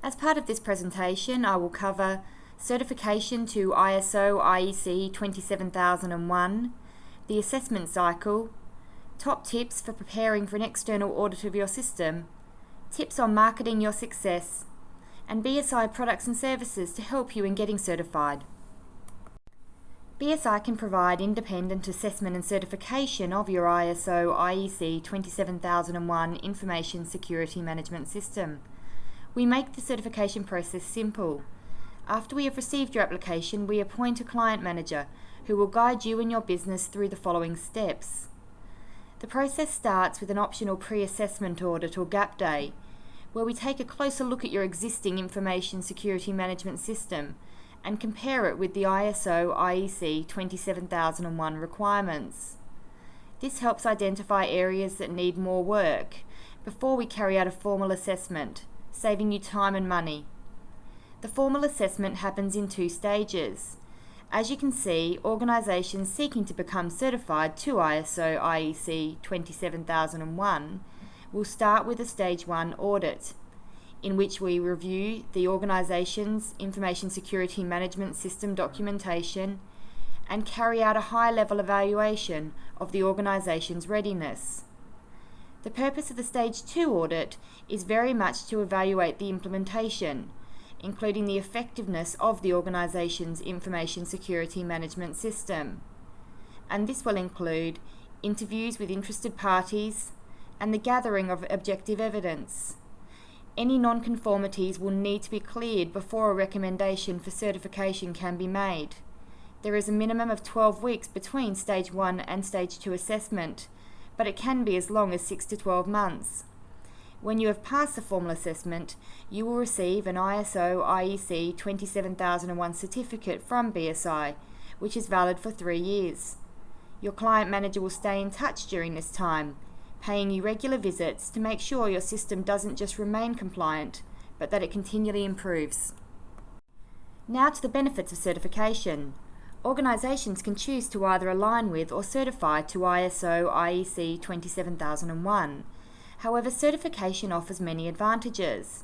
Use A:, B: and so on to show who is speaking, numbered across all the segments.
A: As part of this presentation, I will cover certification to ISO IEC 27001, the assessment cycle, top tips for preparing for an external audit of your system, tips on marketing your success, and BSI products and services to help you in getting certified. BSI can provide independent assessment and certification of your ISO IEC 27001 Information Security Management System. We make the certification process simple. After we have received your application, we appoint a client manager who will guide you and your business through the following steps. The process starts with an optional pre-assessment audit or gap day, where we take a closer look at your existing information security management system and compare it with the ISO IEC 27001 requirements. This helps identify areas that need more work before we carry out a formal assessment, saving you time and money. The formal assessment happens in 2 stages. As you can see, organisations seeking to become certified to ISO IEC 27001 will start with a Stage 1 audit, in which we review the organisation's information security management system documentation and carry out a high-level evaluation of the organisation's readiness. The purpose of the Stage 2 audit is very much to evaluate the implementation, including the effectiveness of the organisation's information security management system. And this will include interviews with interested parties and the gathering of objective evidence. Any non-conformities will need to be cleared before a recommendation for certification can be made. There is a minimum of 12 weeks between Stage 1 and Stage 2 assessment, but it can be as long as 6 to 12 months. When you have passed the formal assessment, you will receive an ISO IEC 27001 certificate from BSI, which is valid for 3 years. Your client manager will stay in touch during this time, paying you regular visits to make sure your system doesn't just remain compliant, but that it continually improves. Now to the benefits of certification. Organisations can choose to either align with or certify to ISO IEC 27001. However, certification offers many advantages,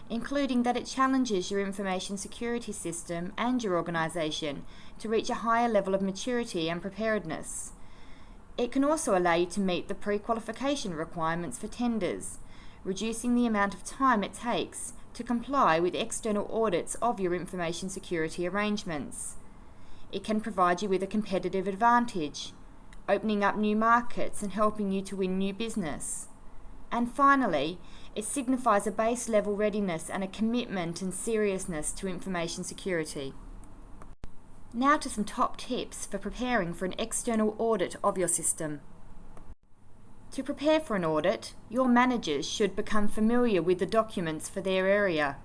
A: including that it challenges your information security system and your organisation to reach a higher level of maturity and preparedness. It can also allow you to meet the pre-qualification requirements for tenders, reducing the amount of time it takes to comply with external audits of your information security arrangements. It can provide you with a competitive advantage, opening up new markets and helping you to win new business. And finally, it signifies a base level readiness and a commitment and seriousness to information security. Now to some top tips for preparing for an external audit of your system. To prepare for an audit, your managers should become familiar with the documents for their area.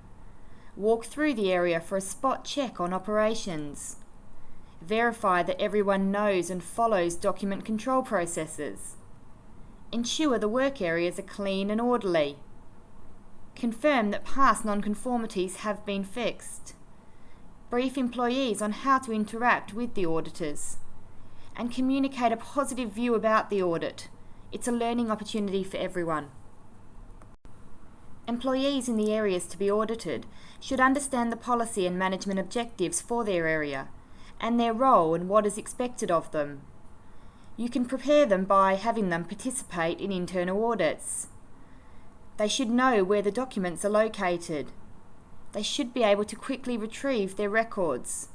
A: Walk through the area for a spot check on operations. Verify that everyone knows and follows document control processes. Ensure the work areas are clean and orderly. Confirm that past non-conformities have been fixed. Brief employees on how to interact with the auditors. And communicate a positive view about the audit. It's a learning opportunity for everyone. Employees in the areas to be audited should understand the policy and management objectives for their area and their role and what is expected of them. You can prepare them by having them participate in internal audits. They should know where the documents are located. They should be able to quickly retrieve their records.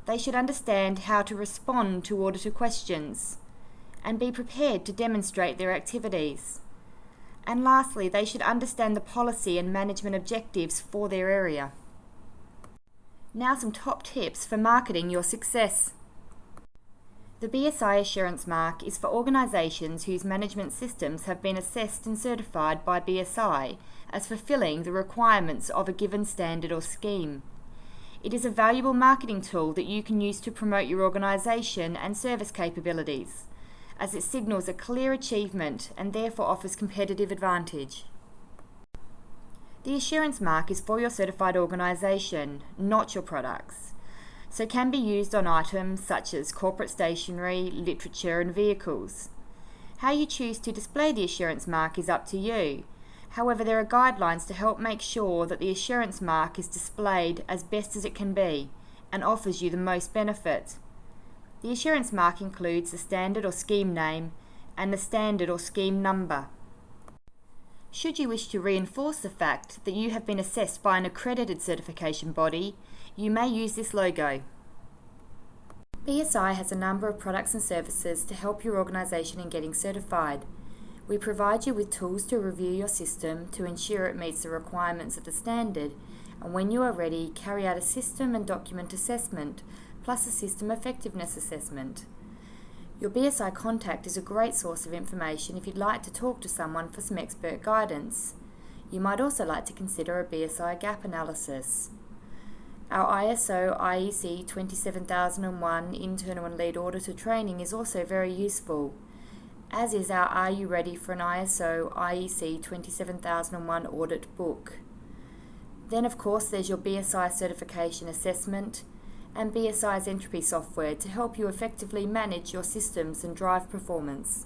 A: They should understand how to respond to auditor questions and be prepared to demonstrate their activities. And lastly, they should understand the policy and management objectives for their area. Now some top tips for marketing your success. The BSI Assurance Mark is for organisations whose management systems have been assessed and certified by BSI as fulfilling the requirements of a given standard or scheme. It is a valuable marketing tool that you can use to promote your organisation and service capabilities, as it signals a clear achievement and therefore offers competitive advantage. The Assurance Mark is for your certified organisation, not your products, so can be used on items such as corporate stationery, literature and vehicles. How you choose to display the Assurance Mark is up to you. However, there are guidelines to help make sure that the assurance mark is displayed as best as it can be and offers you the most benefit. The assurance mark includes the standard or scheme name and the standard or scheme number. Should you wish to reinforce the fact that you have been assessed by an accredited certification body, you may use this logo. BSI has a number of products and services to help your organisation in getting certified. We provide you with tools to review your system to ensure it meets the requirements of the standard, and when you are ready, carry out a system and document assessment, plus a system effectiveness assessment. Your BSI contact is a great source of information if you'd like to talk to someone for some expert guidance. You might also like to consider a BSI gap analysis. Our ISO IEC 27001 internal and lead auditor training is also very useful, as is our Are You Ready for an ISO IEC 27001 audit book. Then of course there's your BSI certification assessment and BSI's entropy software to help you effectively manage your systems and drive performance.